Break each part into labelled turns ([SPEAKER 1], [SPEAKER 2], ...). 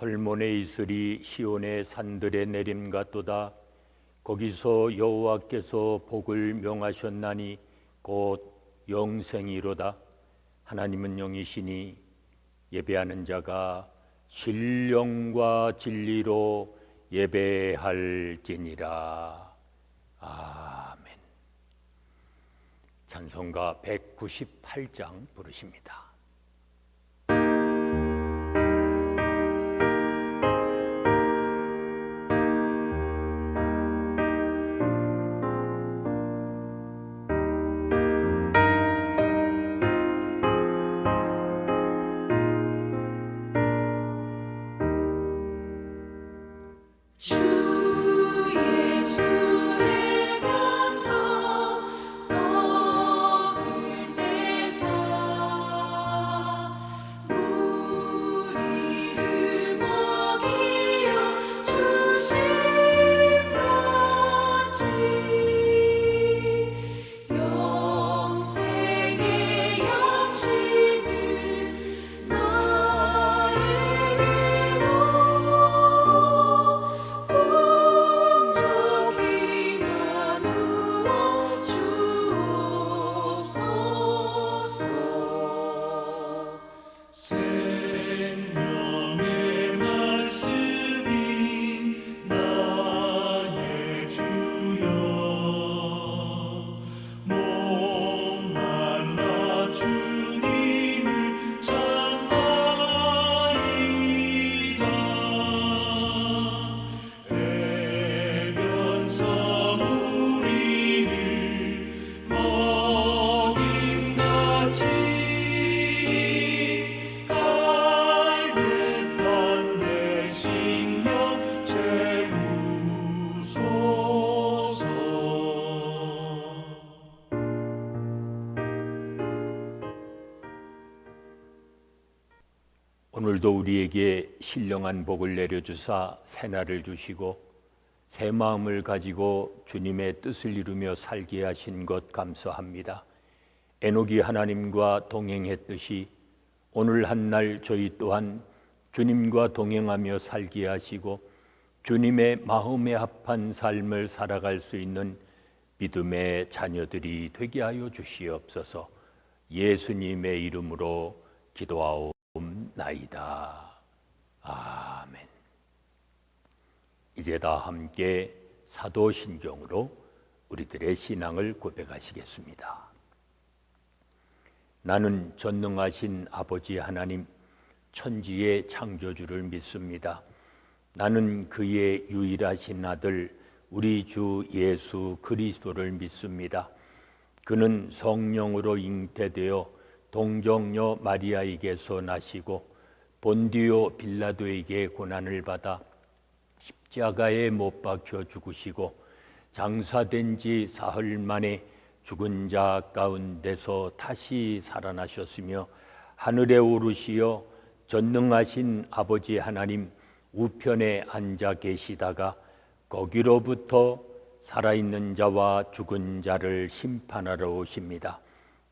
[SPEAKER 1] 헐몬에 있으리 시온의 산들의 내림 같도다. 거기서 여호와께서 복을 명하셨나니 곧 영생이로다. 하나님은 영이시니 예배하는 자가 신령과 진리로 예배할지니라. 아멘. 찬송가 198장 부르십니다. 오늘도 우리에게 신령한 복을 내려주사 새날을 주시고 새 마음을 가지고 주님의 뜻을 이루며 살게 하신 것 감사합니다. 에녹이 하나님과 동행했듯이 오늘 한날 저희 또한 주님과 동행하며 살게 하시고 주님의 마음에 합한 삶을 살아갈 수 있는 믿음의 자녀들이 되게 하여 주시옵소서. 예수님의 이름으로 기도하옵나이다. 아멘. 이제 다 함께 사도신경으로 우리들의 신앙을 고백하시겠습니다. 나는 전능하신 아버지 하나님, 천지의 창조주를 믿습니다. 나는 그의 유일하신 아들 우리 주 예수 그리스도를 믿습니다. 그는 성령으로 잉태되어 동정녀 마리아에게서 나시고 본디오 빌라도에게 고난을 받아 십자가에 못 박혀 죽으시고 장사된 지 사흘 만에 죽은 자 가운데서 다시 살아나셨으며 하늘에 오르시어 전능하신 아버지 하나님 우편에 앉아 계시다가 거기로부터 살아있는 자와 죽은 자를 심판하러 오십니다.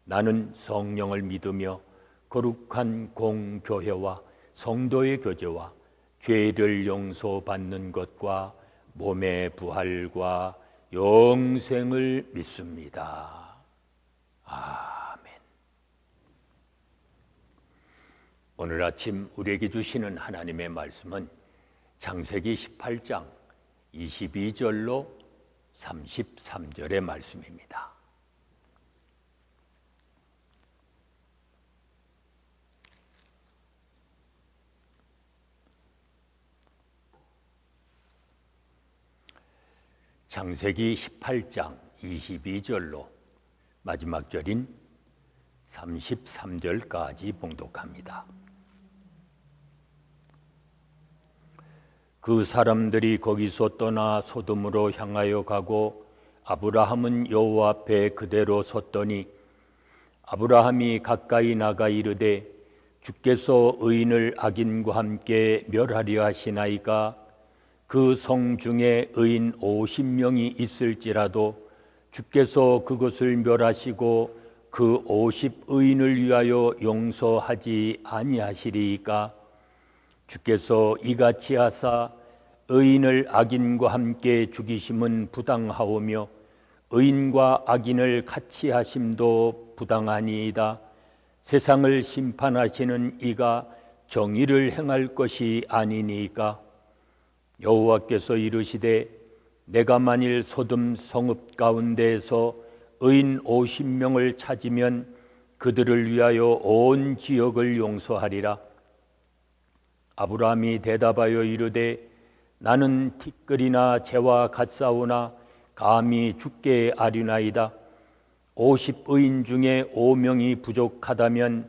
[SPEAKER 1] 나는 성령을 믿으며 거룩한 공교회와 성도의 교제와 죄를 용서받는 것과 몸의 부활과 영생을 믿습니다. 아멘. 오늘 아침 우리에게 주시는 하나님의 말씀은 창세기 18장 22절로 33절의 말씀입니다. 창세기 18장 22절로 마지막 절인 33절까지 봉독합니다. 그 사람들이 거기서 떠나 소돔으로 향하여 가고 아브라함은 여호와 앞에 그대로 섰더니 아브라함이 가까이 나가 이르되 주께서 의인을 악인과 함께 멸하려 하시나이까 그 성 중에 의인 50명이 있을지라도 주께서 그것을 멸하시고 그 50의인을 위하여 용서하지 아니하시리이까 주께서 이같이 하사 의인을 악인과 함께 죽이심은 부당하오며 의인과 악인을 같이 하심도 부당하니이다. 세상을 심판하시는 이가 정의를 행할 것이 아니니까 여호와께서 이르시되 내가 만일 소돔 성읍 가운데에서 의인 50명을 찾으면 그들을 위하여 온 지역을 용서하리라. 아브라함이 대답하여 이르되 나는 티끌이나 재와 같사오나 감히 주께 아뢰나이다. 50의인 중에 5명이 부족하다면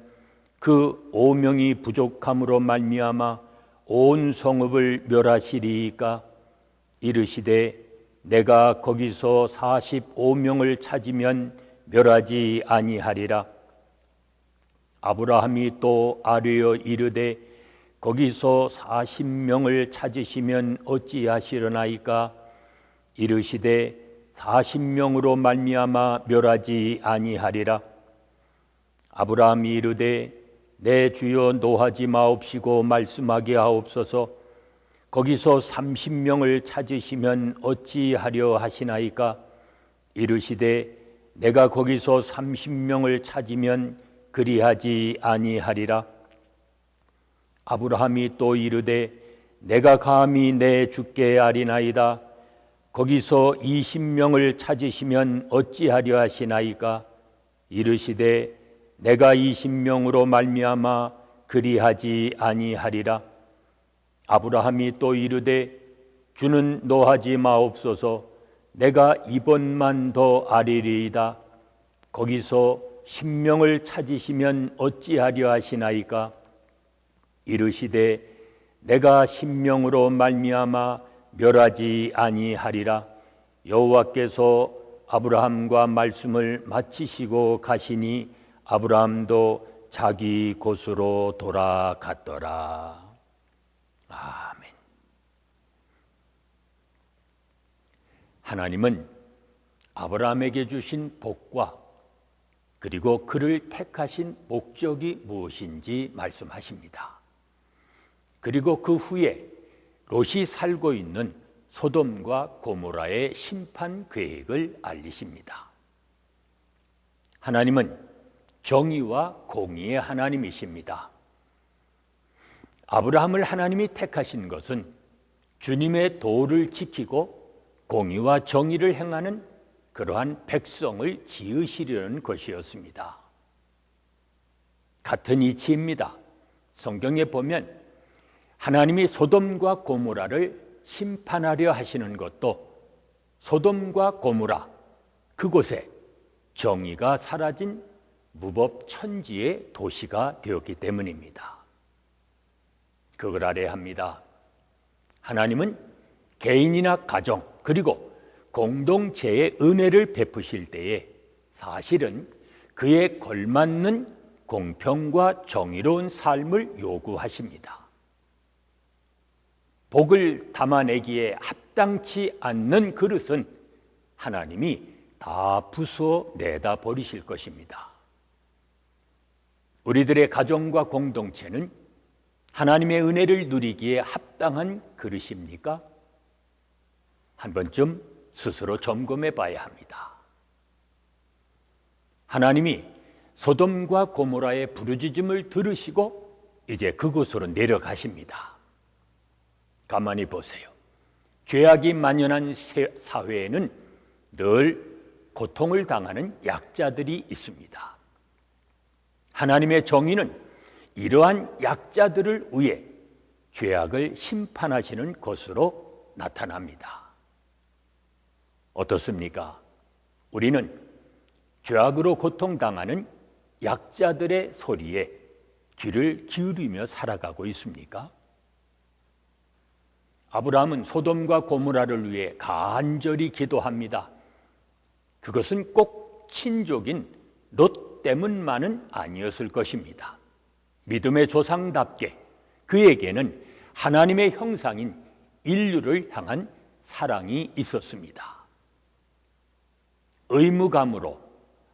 [SPEAKER 1] 그 5명이 부족함으로 말미암아 온 성읍을 멸하시리이까 이르시되 내가 거기서 45명을 찾으면 멸하지 아니하리라. 아브라함이 또 아뢰어 이르되 거기서 40명을 찾으시면 어찌하시려나이까 이르시되 40명으로 말미암아 멸하지 아니하리라. 아브라함이 이르되 내 주여 노하지 마옵시고 말씀하게 하옵소서. 거기서 30명을 찾으시면 어찌하려 하시나이까 이르시되 내가 거기서 30명을 찾으면 그리하지 아니하리라. 아브라함이 또 이르되 내가 감히 내 주께 아뢰나이다. 거기서 20명을 찾으시면 어찌하려 하시나이까 이르시되 내가 20명으로 말미암아 그리하지 아니하리라. 아브라함이 또 이르되 주는 노하지 마옵소서. 내가 이번만 더 아뢰리이다. 거기서 10명을 찾으시면 어찌하려 하시나이까 이르시되 내가 10명으로 말미암아 멸하지 아니하리라. 여호와께서 아브라함과 말씀을 마치시고 가시니 아브라함도 자기 곳으로 돌아갔더라. 아멘. 하나님은 아브라함에게 주신 복과 그리고 그를 택하신 목적이 무엇인지 말씀하십니다. 그리고 그 후에 롯이 살고 있는 소돔과 고모라의 심판 계획을 알리십니다. 하나님은 정의와 공의의 하나님이십니다. 아브라함을 하나님이 택하신 것은 주님의 도를 지키고 공의와 정의를 행하는 그러한 백성을 지으시려는 것이었습니다. 같은 이치입니다. 성경에 보면 하나님이 소돔과 고모라를 심판하려 하시는 것도 소돔과 고모라 그곳에 정의가 사라진 무법천지의 도시가 되었기 때문입니다. 그걸 알아야 합니다. 하나님은 개인이나 가정 그리고 공동체의 은혜를 베푸실 때에 사실은 그에 걸맞는 공평과 정의로운 삶을 요구하십니다. 복을 담아내기에 합당치 않는 그릇은 하나님이 다 부수어 내다 버리실 것입니다. 우리들의 가정과 공동체는 하나님의 은혜를 누리기에 합당한 그릇입니까? 한 번쯤 스스로 점검해 봐야 합니다. 하나님이 소돔과 고모라의 부르짖음을 들으시고 이제 그곳으로 내려가십니다. 가만히 보세요. 죄악이 만연한 사회에는 늘 고통을 당하는 약자들이 있습니다. 하나님의 정의는 이러한 약자들을 위해 죄악을 심판하시는 것으로 나타납니다. 어떻습니까? 우리는 죄악으로 고통당하는 약자들의 소리에 귀를 기울이며 살아가고 있습니까? 아브라함은 소돔과 고모라를 위해 간절히 기도합니다. 그것은 꼭 친족인 롯 때문만은 아니었을 것입니다. 믿음의 조상답게 그에게는 하나님의 형상인 인류를 향한 사랑이 있었습니다. 의무감으로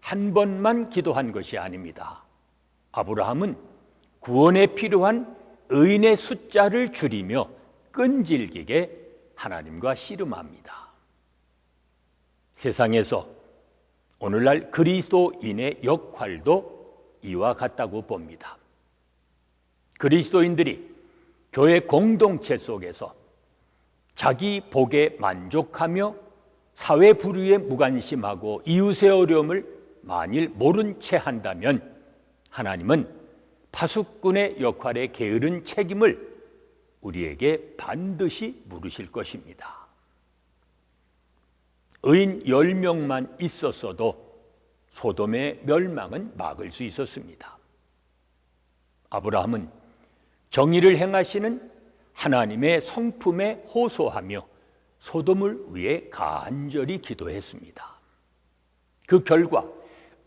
[SPEAKER 1] 한 번만 기도한 것이 아닙니다. 아브라함은 구원에 필요한 의인의 숫자를 줄이며 끈질기게 하나님과 씨름합니다. 세상에서 오늘날 그리스도인의 역할도 이와 같다고 봅니다. 그리스도인들이 교회 공동체 속에서 자기 복에 만족하며 사회 불의에 무관심하고 이웃의 어려움을 만일 모른 채 한다면 하나님은 파수꾼의 역할에 게으른 책임을 우리에게 반드시 물으실 것입니다. 의인 10명만 있었어도 소돔의 멸망은 막을 수 있었습니다. 아브라함은 정의를 행하시는 하나님의 성품에 호소하며 소돔을 위해 간절히 기도했습니다. 그 결과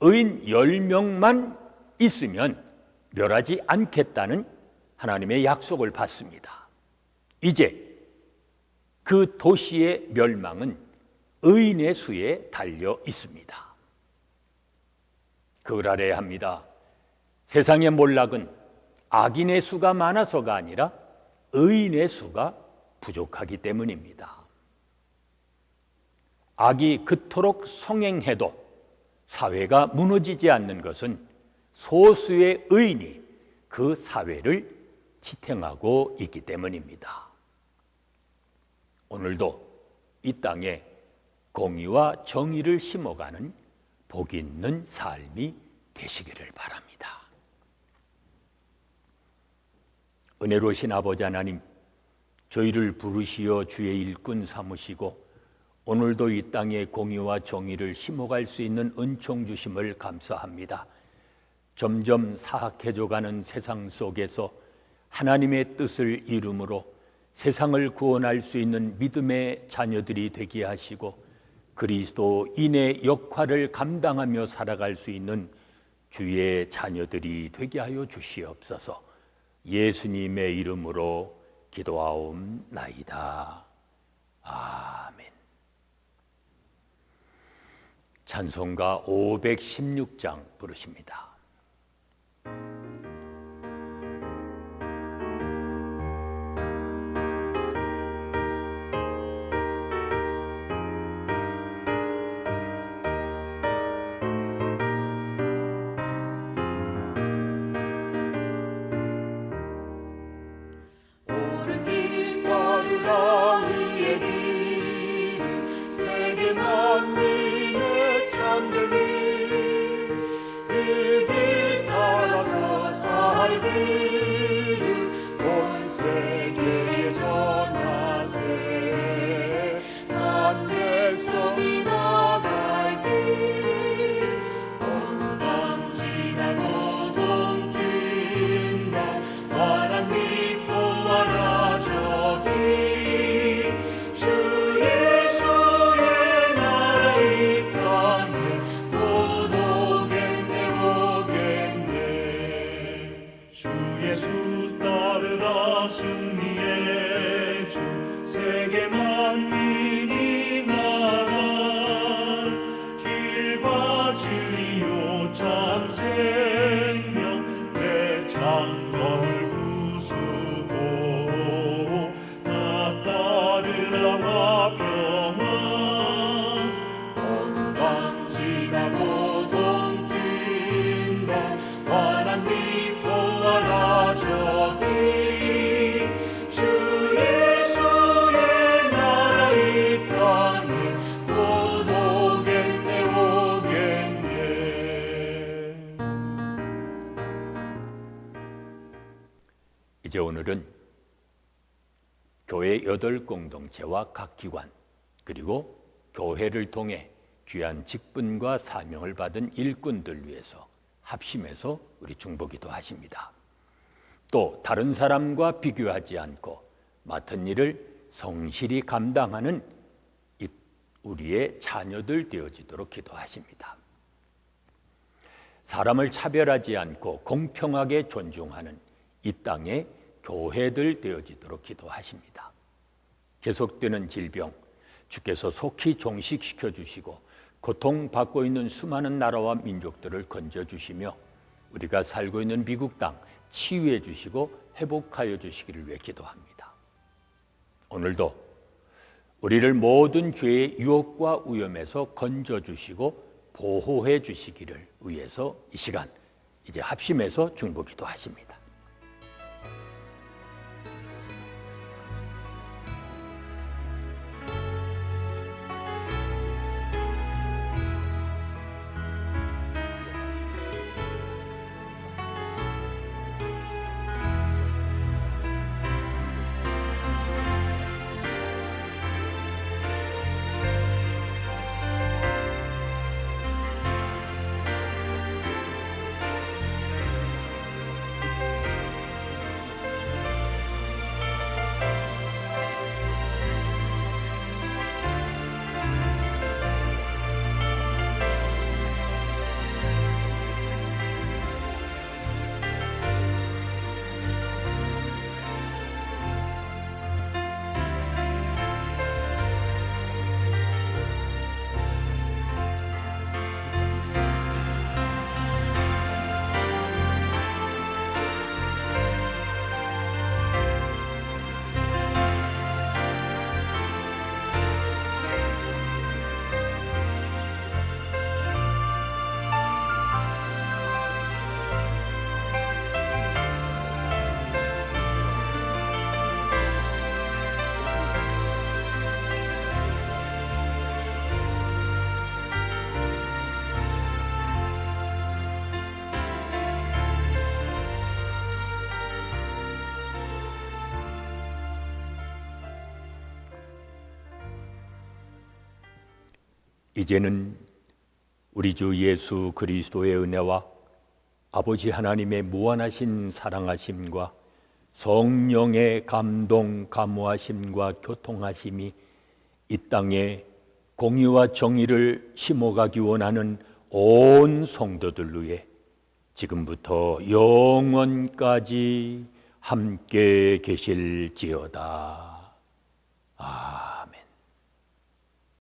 [SPEAKER 1] 의인 10명만 있으면 멸하지 않겠다는 하나님의 약속을 받습니다. 이제 그 도시의 멸망은 의인의 수에 달려 있습니다. 그걸 알아야 합니다. 세상의 몰락은 악인의 수가 많아서가 아니라 의인의 수가 부족하기 때문입니다. 악이 그토록 성행해도 사회가 무너지지 않는 것은 소수의 의인이 그 사회를 지탱하고 있기 때문입니다. 오늘도 이 땅에 공의와 정의를 심어가는 복 있는 삶이 되시기를 바랍니다. 은혜로우신 아버지 하나님, 저희를 부르시어 주의 일꾼 삼으시고 오늘도 이 땅에 공의와 정의를 심어갈 수 있는 은총 주심을 감사합니다. 점점 사악해져가는 세상 속에서 하나님의 뜻을 이루므로 세상을 구원할 수 있는 믿음의 자녀들이 되게 하시고 그리스도인의 역할을 감당하며 살아갈 수 있는 주의 자녀들이 되게 하여 주시옵소서. 예수님의 이름으로 기도하옵나이다. 아멘. 찬송가 516장 부르십니다.
[SPEAKER 2] 옳은 길 따르라 의의 길 세계 만민의 참된 길 이 길 따라서 살기를 온 세계에 전하세 만 백성이 나갈 길 어둠 밤 지나고 동 튼다 환한 빛 보아라 저기 주 예수의 나라 이 땅에 곧 오겠네 오겠네 주 예수 따르라 승리의 주 세계 만민이 나갈 길과 진리요 참 생명 내 장검을 부수고 다 따르라 화평한 어둠 밤 지나고 동 튼다 환한 빛 보아라 저기 주 예수의 나라 이 땅에 곧 오겠네 오겠네.
[SPEAKER 1] 이제 오늘은 교회 8공동체와 각 기관 그리고 교회를 통해 귀한 직분과 사명을 받은 일꾼들 위해서 합심해서 우리 중보기도 하십니다. 또 다른 사람과 비교하지 않고 맡은 일을 성실히 감당하는 우리의 자녀들 되어지도록 기도하십니다. 사람을 차별하지 않고 공평하게 존중하는 이 땅의 교회들 되어지도록 기도하십니다. 계속되는 질병, 주께서 속히 종식시켜 주시고 고통받고 있는 수많은 나라와 민족들을 건져주시며 우리가 살고 있는 미국 땅 치유해 주시고 회복하여 주시기를 위해 기도합니다. 오늘도 우리를 모든 죄의 유혹과 위험에서 건져주시고 보호해 주시기를 위해서 이 시간 이제 합심해서 중보기도 하십니다. 이제는 우리 주 예수 그리스도의 은혜와 아버지 하나님의 무한하신 사랑하심과 성령의 감동, 감화심과 교통하심이 이 땅에 공의와 정의를 심어가기 원하는 온 성도들 위해 지금부터 영원까지 함께 계실지어다. 아멘.